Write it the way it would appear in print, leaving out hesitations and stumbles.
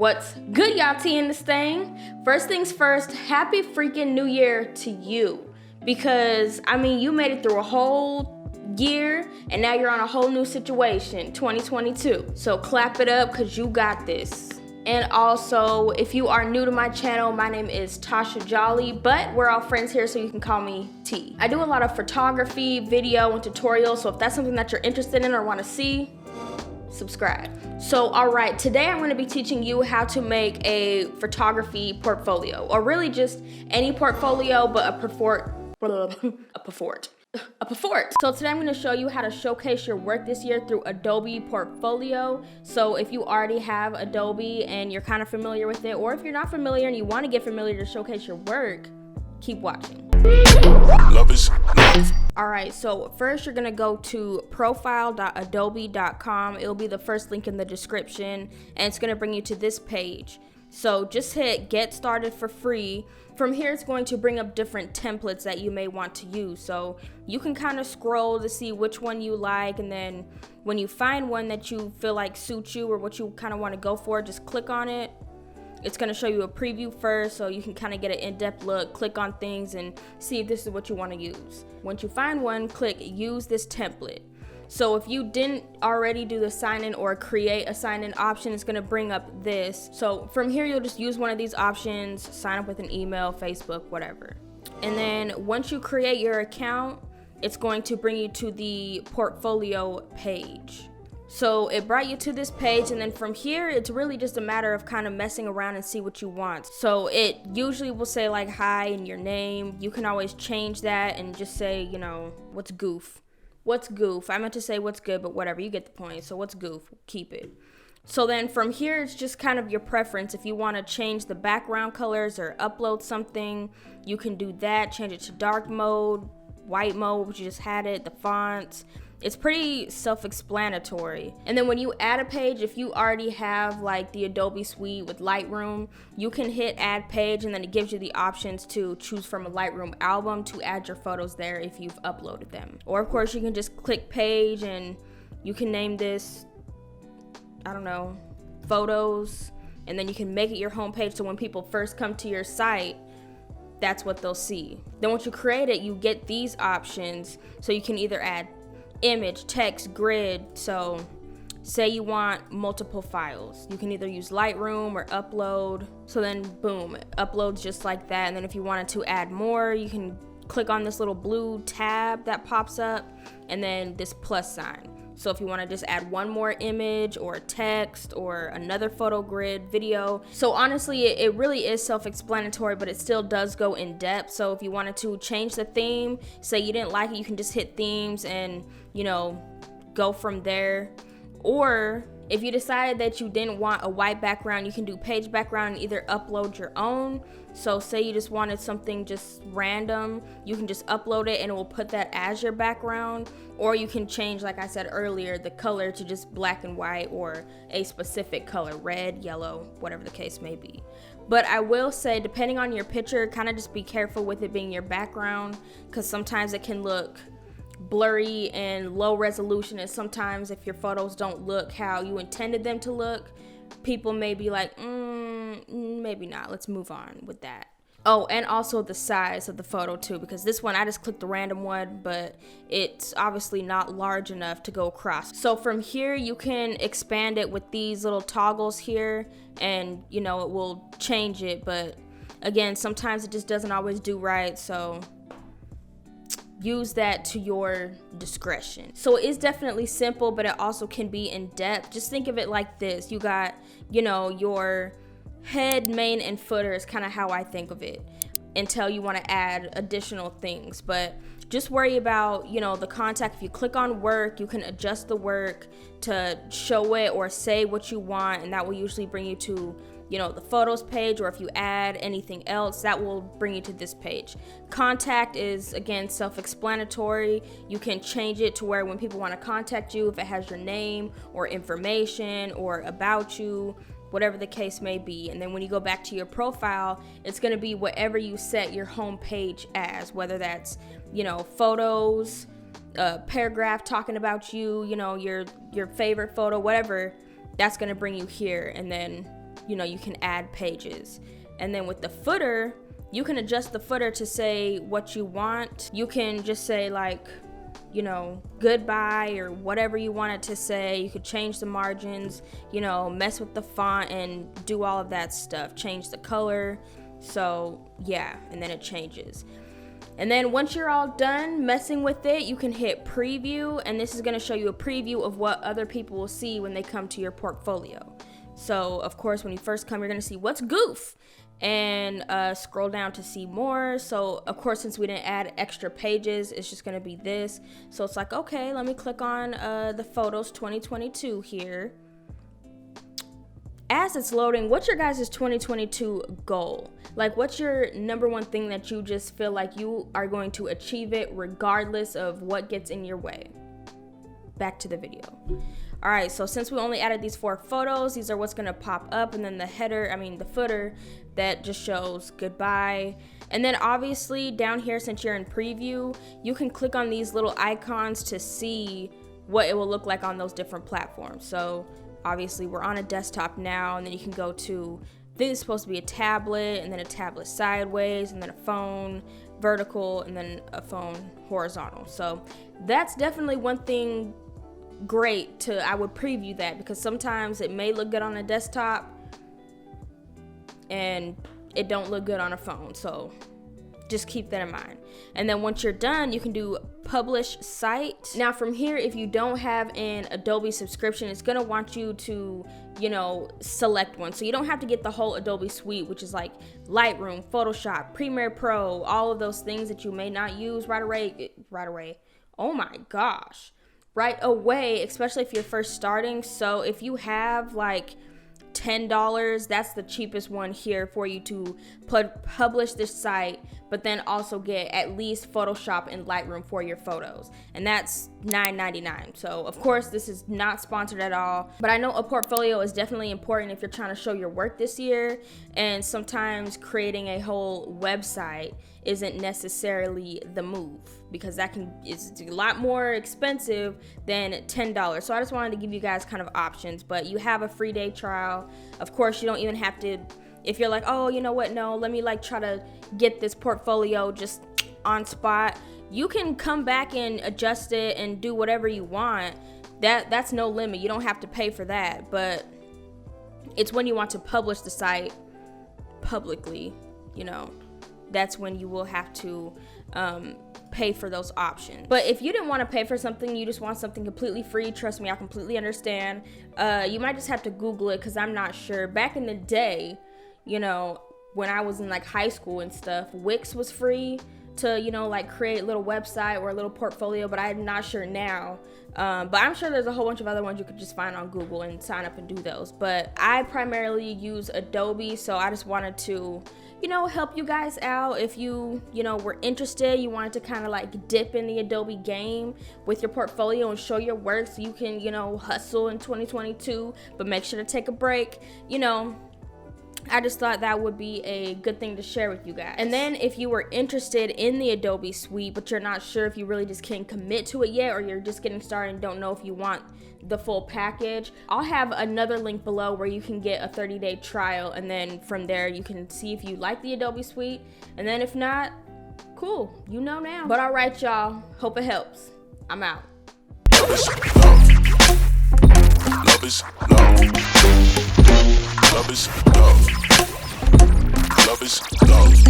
What's good, y'all? T in this thing. First things first, happy freaking new year to you. Because, I mean, you made it through a whole year and now you're on a whole new situation, 2022. So clap it up because you got this. And also, if you are new to my channel, my name is Tasha Jolley, but we're all friends here, so you can call me T. I do a lot of photography, video, and tutorials, so if that's something that you're interested in or want to see, subscribe. So, alright, today I'm going to be teaching you how to make a photography portfolio, or really just any portfolio, but a purport. So today I'm going to show you how to showcase your work this year through Adobe Portfolio. So if you already have Adobe and you're kind of familiar with it, or if you're not familiar and you want to get familiar to showcase your work, keep watching. Love is love. Alright, so first you're going to go to profile.adobe.com. It'll be the first link in the description, and it's going to bring you to this page. So just hit get started for free. From here, it's going to bring up different templates that you may want to use. So you can kind of scroll to see which one you like, and then when you find one that you feel like suits you or what you kind of want to go for, just click on it. It's going to show you a preview first, so you can kind of get an in-depth look, click on things, and see if this is what you want to use. Once you find one, click use this template. So if you didn't already do the sign in or create a sign in option, it's going to bring up this. So from here, you'll just use one of these options, sign up with an email, Facebook, whatever. And then once you create your account, it's going to bring you to the portfolio page. So it brought you to this page, and then from here, it's really just a matter of kind of messing around and see what you want. So it usually will say like hi and your name. You can always change that and just say, you know, what's goof. What's goof? I meant to say what's good, but whatever, you get the point. So what's goof? Keep it. So then from here, it's just kind of your preference. If you want to change the background colors or upload something, you can do that. Change it to dark mode, white mode, which you just had it, the fonts. It's pretty self-explanatory. And then when you add a page, if you already have like the Adobe suite with Lightroom, you can hit add page, and then it gives you the options to choose from a Lightroom album to add your photos there if you've uploaded them. Or of course you can just click page and you can name this, I don't know, photos, and then you can make it your home page so when people first come to your site, that's what they'll see. Then once you create it, you get these options, so you can either add image, text, grid. So say you want multiple files, you can either use Lightroom or upload. So then boom, it uploads just like that. And then if you wanted to add more, you can click on this little blue tab that pops up, and then this plus sign. So if you want to just add one more image or text or another photo grid, video. So honestly, it really is self-explanatory, but it still does go in depth. So if you wanted to change the theme, say you didn't like it, you can just hit themes and, you know, go from there. Or if you decided that you didn't want a white background, you can do page background and either upload your own. So say you just wanted something just random, you can just upload it and it will put that as your background. Or you can change, like I said earlier, the color to just black and white or a specific color, red, yellow, whatever the case may be. But I will say, depending on your picture, kind of just be careful with it being your background, because sometimes it can look blurry and low resolution, and sometimes if your photos don't look how you intended them to look, people may be like, maybe not, let's move on with that. Oh, and also the size of the photo too, because this one I just clicked the random one, but it's obviously not large enough to go across. So from here you can expand it with these little toggles here, and you know, it will change it, but again, sometimes it just doesn't always do right, so use that to your discretion. So it is definitely simple, but it also can be in depth. Just think of it like this. You got, you know, your head, main, and footer is kind of how I think of it, until you want to add additional things. But just worry about, you know, the contact. If you click on work, you can adjust the work to show it or say what you want, and that will usually bring you to, you know, the photos page. Or if you add anything else, that will bring you to this page. Contact is, again, self-explanatory. You can change it to where when people want to contact you, if it has your name or information or about you, whatever the case may be. And then when you go back to your profile, it's going to be whatever you set your home page as, whether that's, you know, photos, a paragraph talking about you, you know, your favorite photo, whatever, that's going to bring you here. And then you know, you can add pages. And then with the footer, you can adjust the footer to say what you want. You can just say like, you know, goodbye or whatever you want it to say. You could change the margins, you know, mess with the font and do all of that stuff. Change the color. So yeah, and then it changes. And then once you're all done messing with it, you can hit preview, and this is going to show you a preview of what other people will see when they come to your portfolio. So of course, when you first come, you're going to see what's goof, and scroll down to see more. So of course, since we didn't add extra pages, it's just going to be this. So it's like, okay, let me click on the photos 2022 here. As it's loading, what's your guys' 2022 goal? Like, what's your number one thing that you just feel like you are going to achieve it regardless of what gets in your way? Back to the video. All right, so since we only added these 4 photos, these are what's gonna pop up, and then the footer that just shows goodbye. And then obviously down here, since you're in preview, you can click on these little icons to see what it will look like on those different platforms. So obviously we're on a desktop now, and then you can go to, this is supposed to be a tablet, and then a tablet sideways, and then a phone vertical, and then a phone horizontal. So that's definitely one thing great I would preview that, because sometimes it may look good on a desktop and it don't look good on a phone. So just keep that in mind. And then once you're done, you can do publish site. Now from here, if you don't have an Adobe subscription, it's gonna want you to, you know, select one. So you don't have to get the whole Adobe suite, which is like Lightroom, Photoshop, Premiere Pro, all of those things that you may not use right away. Oh my gosh. Right away, especially if you're first starting. So if you have like $10, that's the cheapest one here for you to publish this site, but then also get at least Photoshop and Lightroom for your photos, and that's $9.99. So of course this is not sponsored at all, but I know a portfolio is definitely important if you're trying to show your work this year, and sometimes creating a whole website isn't necessarily the move, because it's a lot more expensive than $10. So I just wanted to give you guys kind of options, but you have a free day trial. Of course, you don't even have to, if you're like, oh, you know what, no, let me like try to get this portfolio just on spot, you can come back and adjust it and do whatever you want. That's no limit. You don't have to pay for that, but it's when you want to publish the site publicly, you know, that's when you will have to pay for those options. But if you didn't want to pay for something, you just want something completely free, trust me, I completely understand. You might just have to Google it, because I'm not sure. Back in the day, you know, when I was in like high school and stuff, Wix was free to, you know, like create a little website or a little portfolio, but I'm not sure now. But I'm sure there's a whole bunch of other ones you could just find on Google and sign up and do those. But I primarily use Adobe, so I just wanted to, you know, help you guys out. If you know, were interested, you wanted to kind of like dip in the Adobe game with your portfolio and show your work so you can, you know, hustle in 2022, but make sure to take a break, you know, I just thought that would be a good thing to share with you guys. And then if you were interested in the Adobe suite, but you're not sure if you really just can't commit to it yet, or you're just getting started and don't know if you want the full package, I'll have another link below where you can get a 30-day trial, and then from there you can see if you like the Adobe suite, and then if not, cool, you know now. But all right, y'all, hope it helps. I'm out. Love is love. Love is love. Love is love. Love is love.